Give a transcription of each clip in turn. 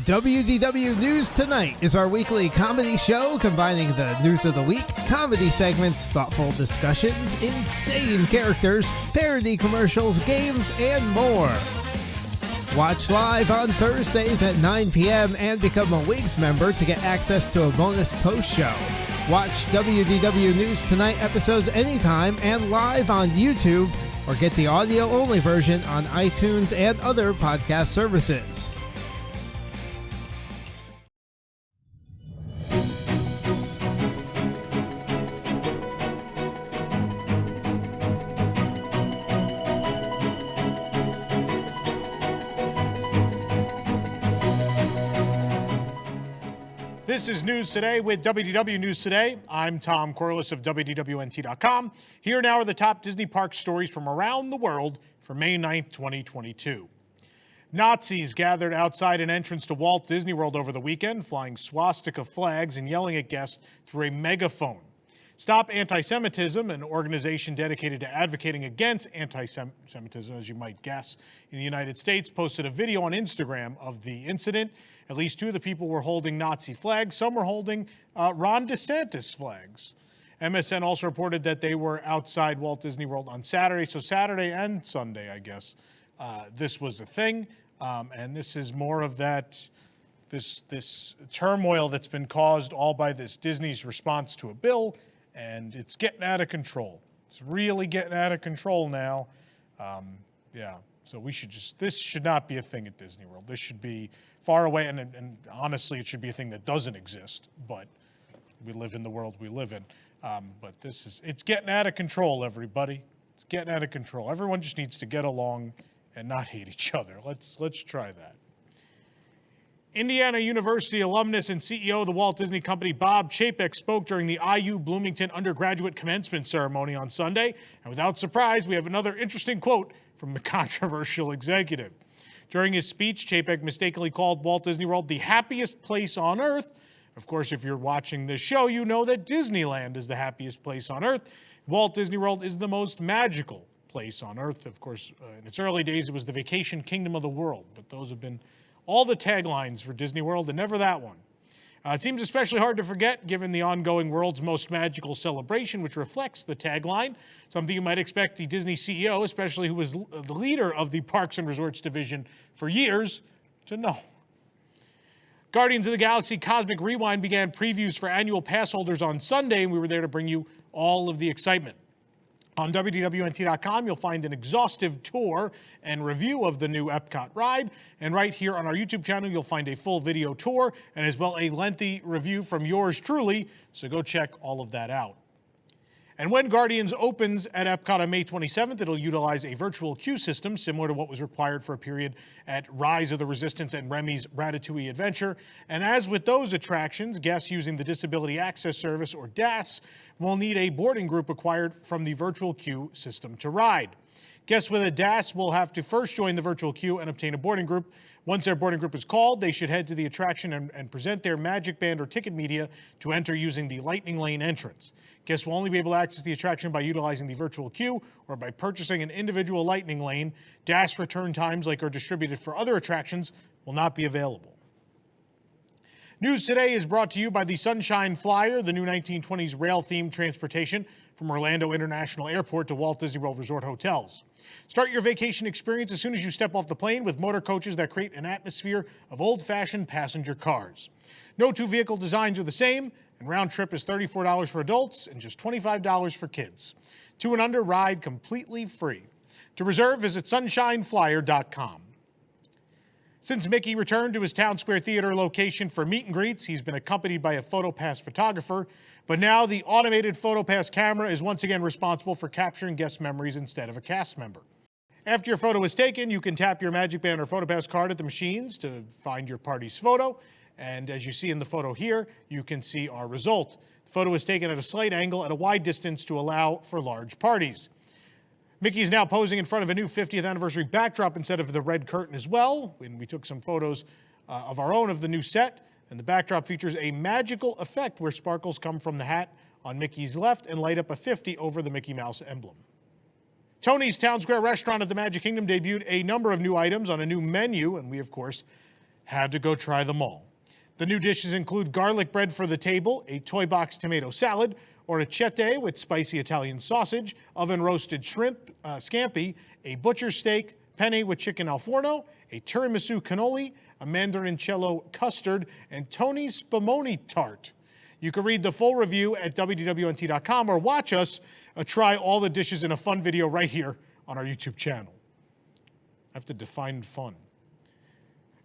WDW News Tonight is our weekly comedy show combining the news of the week, comedy segments, thoughtful discussions, insane characters, parody commercials, games, and more. Watch live on Thursdays at 9 p.m. and become a Wigs member to get access to a bonus post-show. Watch WDW News Tonight episodes anytime and live on YouTube, or get the audio-only version on iTunes and other podcast services. This is News Today with WDW News Today. I'm Tom Corliss of WDWNT.com. Here now are the top Disney park stories from around the world for May 9th, 2022. Nazis gathered outside an entrance to Walt Disney World over the weekend, flying swastika flags and yelling at guests through a megaphone. Stop Anti-Semitism, an organization dedicated to advocating against anti-Semitism, as you might guess, in the United States, posted a video on Instagram of the incident. At least two of the people were holding Nazi flags. Some were holding Ron DeSantis flags. MSN also reported that they were outside Walt Disney World on Saturday. So Saturday and Sunday, I guess, this was a thing. And this is more of that, this turmoil that's been caused all by this Disney's response to a bill. And it's getting out of control. It's really getting out of control now. So this should not be a thing at Disney World. This should be far away, and honestly, it should be a thing that doesn't exist, but we live in the world we live in. But it's getting out of control, everybody. It's getting out of control. Everyone just needs to get along and not hate each other. Let's try that. Indiana University alumnus and CEO of the Walt Disney Company, Bob Chapek, spoke during the IU Bloomington undergraduate commencement ceremony on Sunday. And without surprise, we have another interesting quote from the controversial executive. During his speech, Chapek mistakenly called Walt Disney World the happiest place on earth. Of course, if you're watching this show, you know that Disneyland is the happiest place on earth. Walt Disney World is the most magical place on earth. Of course, in its early days, it was the vacation kingdom of the world, but those have been all the taglines for Disney World and never that one. It seems especially hard to forget given the ongoing world's most magical celebration, which reflects the tagline, something you might expect the Disney CEO, especially who was the leader of the Parks and Resorts division for years, to know. Guardians of the Galaxy Cosmic Rewind began previews for annual pass holders on Sunday, and we were there to bring you all of the excitement. On WDWNT.com, you'll find an exhaustive tour and review of the new Epcot ride. And right here on our YouTube channel, you'll find a full video tour and as well a lengthy review from yours truly. So go check all of that out. And when Guardians opens at Epcot on May 27th, it'll utilize a virtual queue system similar to what was required for a period at Rise of the Resistance and Remy's Ratatouille Adventure. And as with those attractions, guests using the Disability Access Service, or DAS, will need a boarding group acquired from the virtual queue system to ride. Guests with a DAS will have to first join the virtual queue and obtain a boarding group. Once their boarding group is called, they should head to the attraction and present their Magic Band or ticket media to enter using the Lightning Lane entrance. Guests will only be able to access the attraction by utilizing the virtual queue or by purchasing an individual Lightning Lane. DAS return times, like are distributed for other attractions, will not be available. News Today is brought to you by the Sunshine Flyer, the new 1920s rail-themed transportation from Orlando International Airport to Walt Disney World Resort hotels. Start your vacation experience as soon as you step off the plane with motor coaches that create an atmosphere of old-fashioned passenger cars. No two vehicle designs are the same, and round trip is $34 for adults and just $25 for kids. 2 and under ride completely free. To reserve, visit sunshineflyer.com. Since Mickey returned to his Town Square Theater location for meet and greets, he's been accompanied by a PhotoPass photographer, but now the automated PhotoPass camera is once again responsible for capturing guest memories instead of a cast member. After your photo is taken, you can tap your Magic Band or PhotoPass card at the machines to find your party's photo, and as you see in the photo here, you can see our result. The photo is taken at a slight angle at a wide distance to allow for large parties. Mickey is now posing in front of a new 50th anniversary backdrop instead of the red curtain as well. And we took some photos of our own of the new set. And the backdrop features a magical effect where sparkles come from the hat on Mickey's left and light up a 50 over the Mickey Mouse emblem. Tony's Town Square restaurant at the Magic Kingdom debuted a number of new items on a new menu. And we, of course, Had to go try them all. The new dishes include garlic bread for the table, a toy box tomato salad, orecchiette with spicy Italian sausage, oven-roasted shrimp scampi, a butcher steak, penne with chicken al forno, a tiramisu cannoli, a mandarincello custard, and Tony's spumoni tart. You can read the full review at WDWNT.com or watch us try all the dishes in a fun video right here on our YouTube channel. I have to define fun.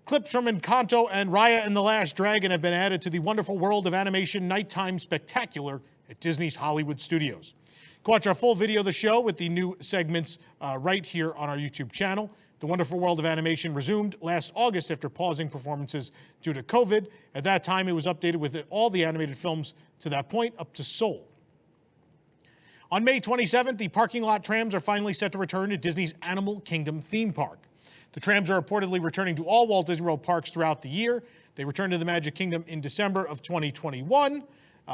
Clips from Encanto and Raya and the Last Dragon have been added to the Wonderful World of Animation Nighttime Spectacular at Disney's Hollywood Studios. You can watch our full video of the show with the new segments right here on our YouTube channel. The Wonderful World of Animation resumed last August after pausing performances due to COVID. At that time, it was updated with all the animated films to that point up to Soul. On May 27th, the parking lot trams are finally set to return to Disney's Animal Kingdom theme park. The trams are reportedly returning to all Walt Disney World parks throughout the year. They returned to the Magic Kingdom in December of 2021.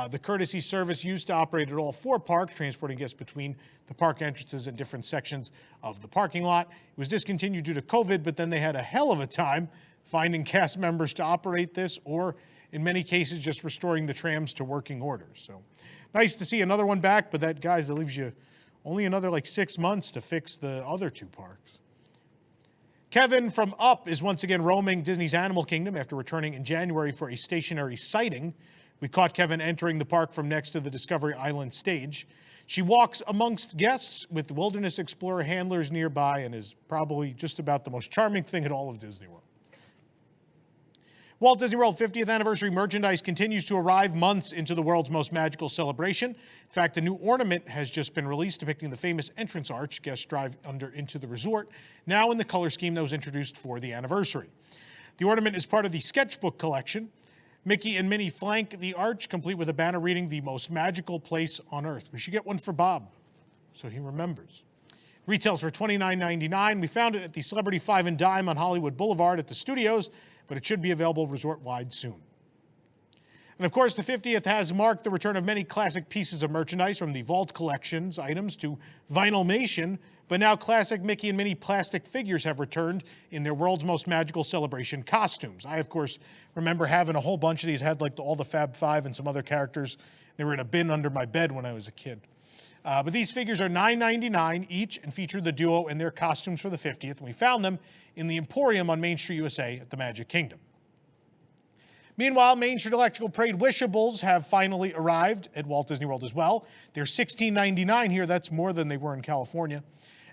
The courtesy service used to operate at all 4 parks, transporting guests between the park entrances and different sections of the parking lot. It was discontinued due to COVID, but then they had a hell of a time finding cast members to operate this, or in many cases, just restoring the trams to working order. So nice to see another one back, but that, guys, that leaves you only another like 6 months to fix the other 2 parks. Kevin from Up is once again roaming Disney's Animal Kingdom after returning in January for a stationary sighting. We caught Kevin entering the park from next to the Discovery Island stage. She walks amongst guests with Wilderness Explorer handlers nearby and is probably just about the most charming thing in all of Disney World. Walt Disney World 50th anniversary merchandise continues to arrive months into the world's most magical celebration. In fact, a new ornament has just been released depicting the famous entrance arch guests drive under into the resort, now in the color scheme that was introduced for the anniversary. The ornament is part of the sketchbook collection. Mickey and Minnie flank the arch, complete with a banner reading, "The most magical place on earth." We should get one for Bob, so he remembers. Retails for $29.99. We found it at the Celebrity Five and Dime on Hollywood Boulevard at the studios, but it should be available resort-wide soon. And of course, the 50th has marked the return of many classic pieces of merchandise, from the Vault Collections items to Vinylmation, but now classic Mickey and Minnie plastic figures have returned in their world's most magical celebration costumes. I, of course, remember having a whole bunch of these. I had like all the Fab Five and some other characters. They were in a bin under my bed when I was a kid. But these figures are $9.99 each and feature the duo in their costumes for the 50th. And we found them in the Emporium on Main Street, USA at the Magic Kingdom. Meanwhile, Main Street Electrical Parade Wishables have finally arrived at Walt Disney World as well. They're $16.99 here. That's more than they were in California.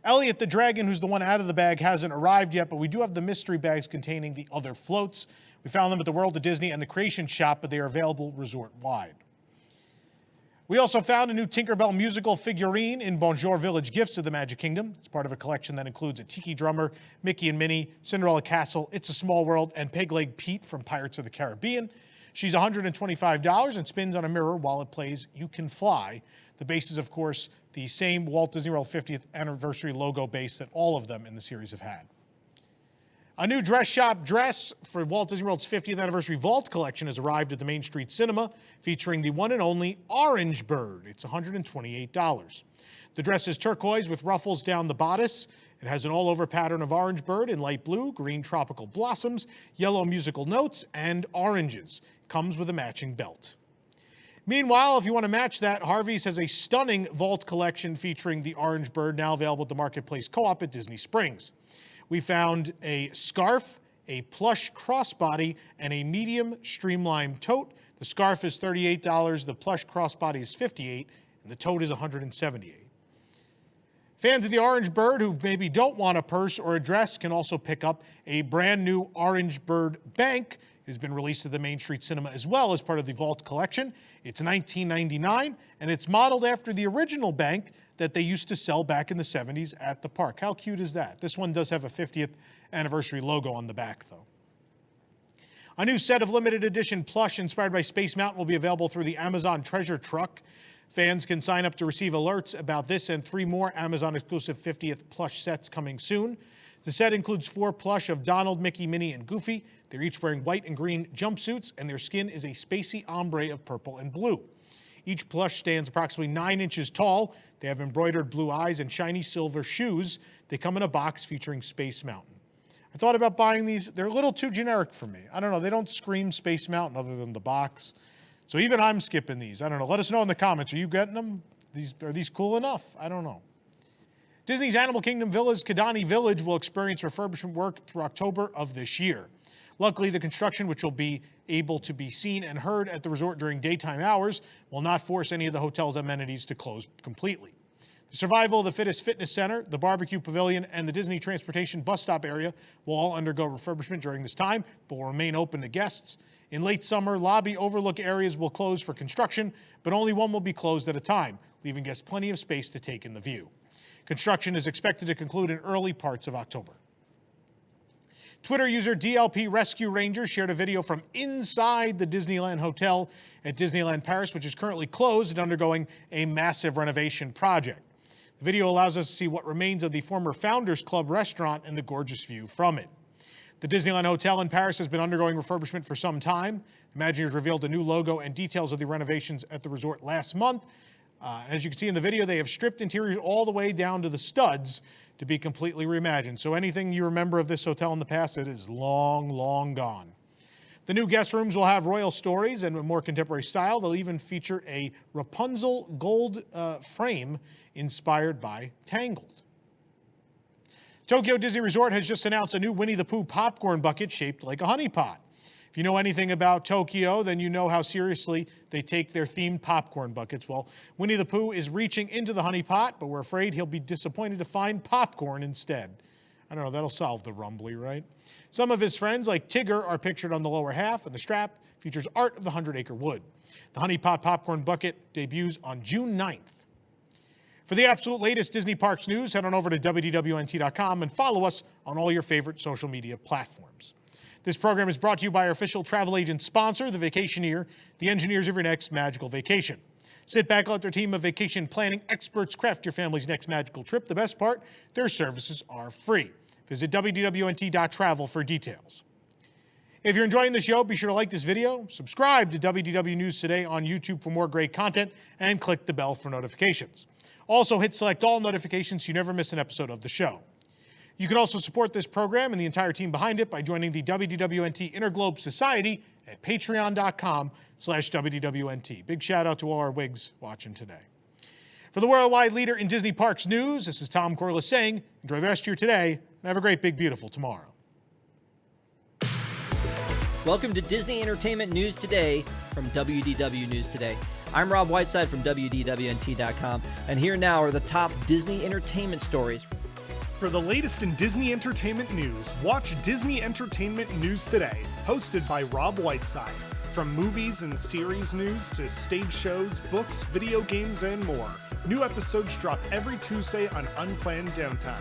Elliot the Dragon, who's the one out of the bag, hasn't arrived yet, but we do have the mystery bags containing the other floats. We found them at the World of Disney and the Creation Shop, but they are available resort-wide. We also found a new Tinkerbell musical figurine in Bonjour Village Gifts of the Magic Kingdom. It's part of a collection that includes a Tiki Drummer, Mickey and Minnie, Cinderella Castle, It's a Small World, and Peg Leg Pete from Pirates of the Caribbean. She's $125 and spins on a mirror while it plays You Can Fly. The base is, of course, the same Walt Disney World 50th anniversary logo base that all of them in the series have had. A new dress shop dress for Walt Disney World's 50th anniversary Vault collection has arrived at the Main Street Cinema, featuring the one and only Orange Bird. It's $128. The dress is turquoise with ruffles down the bodice. It has an all-over pattern of Orange Bird in light blue, green tropical blossoms, yellow musical notes, and oranges. Comes with a matching belt. Meanwhile, if you want to match that, Harvey's has a stunning Vault collection featuring the Orange Bird, now available at the Marketplace Co-op at Disney Springs. We found a scarf, a plush crossbody, and a medium streamline tote. The scarf is $38, the plush crossbody is $58, and the tote is $178. Fans of the Orange Bird who maybe don't want a purse or a dress can also pick up a brand new Orange Bird bank. It has been released at the Main Street Cinema as well as part of the Vault collection. It's $19.99, and it's modeled after the original bank that they used to sell back in the 70s at the park. How cute is that? This one does have a 50th anniversary logo on the back, though. A new set of limited edition plush inspired by Space Mountain will be available through the Amazon Treasure Truck. Fans can sign up to receive alerts about this and 3 more Amazon exclusive 50th plush sets coming soon. The set includes 4 plush of Donald, Mickey, Minnie, and Goofy. They're each wearing white and green jumpsuits, and their skin is a spacey ombre of purple and blue. Each plush stands approximately 9 inches tall. They have embroidered blue eyes and shiny silver shoes. They come in a box featuring Space Mountain. I thought about buying these. They're a little too generic for me. I don't know. They don't scream Space Mountain other than the box. So even I'm skipping these. I don't know. Let us know in the comments. Are you getting them? Are these cool enough? I don't know. Disney's Animal Kingdom Villa's Kidani Village will experience refurbishment work through October of this year. Luckily, the construction, which will be able to be seen and heard at the resort during daytime hours, will not force any of the hotel's amenities to close completely. The Survival of the Fittest Fitness Center, the Barbecue Pavilion, and the Disney Transportation Bus Stop area will all undergo refurbishment during this time, but will remain open to guests. In late summer, lobby overlook areas will close for construction, but only one will be closed at a time, leaving guests plenty of space to take in the view. Construction is expected to conclude in early parts of October. Twitter user DLP Rescue Ranger shared a video from inside the Disneyland Hotel at Disneyland Paris, which is currently closed and undergoing a massive renovation project. The video allows us to see what remains of the former Founders Club restaurant and the gorgeous view from it. The Disneyland Hotel in Paris has been undergoing refurbishment for some time. Imagineers revealed a new logo and details of the renovations at the resort last month. As you can see in the video, they have stripped interiors all the way down to the studs to be completely reimagined. So anything you remember of this hotel in the past, it is long, long gone. The new guest rooms will have royal stories and a more contemporary style. They'll even feature a Rapunzel gold frame inspired by Tangled. Tokyo Disney Resort has just announced a new Winnie the Pooh popcorn bucket shaped like a honey pot. If you know anything about Tokyo, then you know how seriously they take their themed popcorn buckets. Well, Winnie the Pooh is reaching into the honey pot, but we're afraid he'll be disappointed to find popcorn instead. I don't know, that'll solve the rumbly, right? Some of his friends, like Tigger, are pictured on the lower half, and the strap features art of the 100-acre wood. The honey pot popcorn bucket debuts on June 9th. For the absolute latest Disney Parks news, head on over to WDWNT.com and follow us on all your favorite social media platforms. This program is brought to you by our official travel agent sponsor, The Vacationeer, the engineers of your next magical vacation. Sit back and let their team of vacation planning experts craft your family's next magical trip. The best part, their services are free. Visit WDWNT.travel for details. If you're enjoying the show, be sure to like this video, subscribe to WDW News Today on YouTube for more great content, and click the bell for notifications. Also, hit select all notifications so you never miss an episode of the show. You can also support this program and the entire team behind it by joining the WDWNT Interglobe Society at patreon.com/WDWNT. Big shout out to all our wigs watching today. For the worldwide leader in Disney Parks news, this is Tom Corliss saying, enjoy the rest of your today and have a great, big, beautiful tomorrow. Welcome to Disney Entertainment News Today from WDW News Today. I'm Rob Whiteside from WDWNT.com, and here now are the top Disney entertainment stories. For the latest in Disney entertainment news, watch Disney Entertainment News Today, hosted by Rob Whiteside. From movies and series news to stage shows, books, video games, and more. New episodes drop every Tuesday on Unplanned Downtime.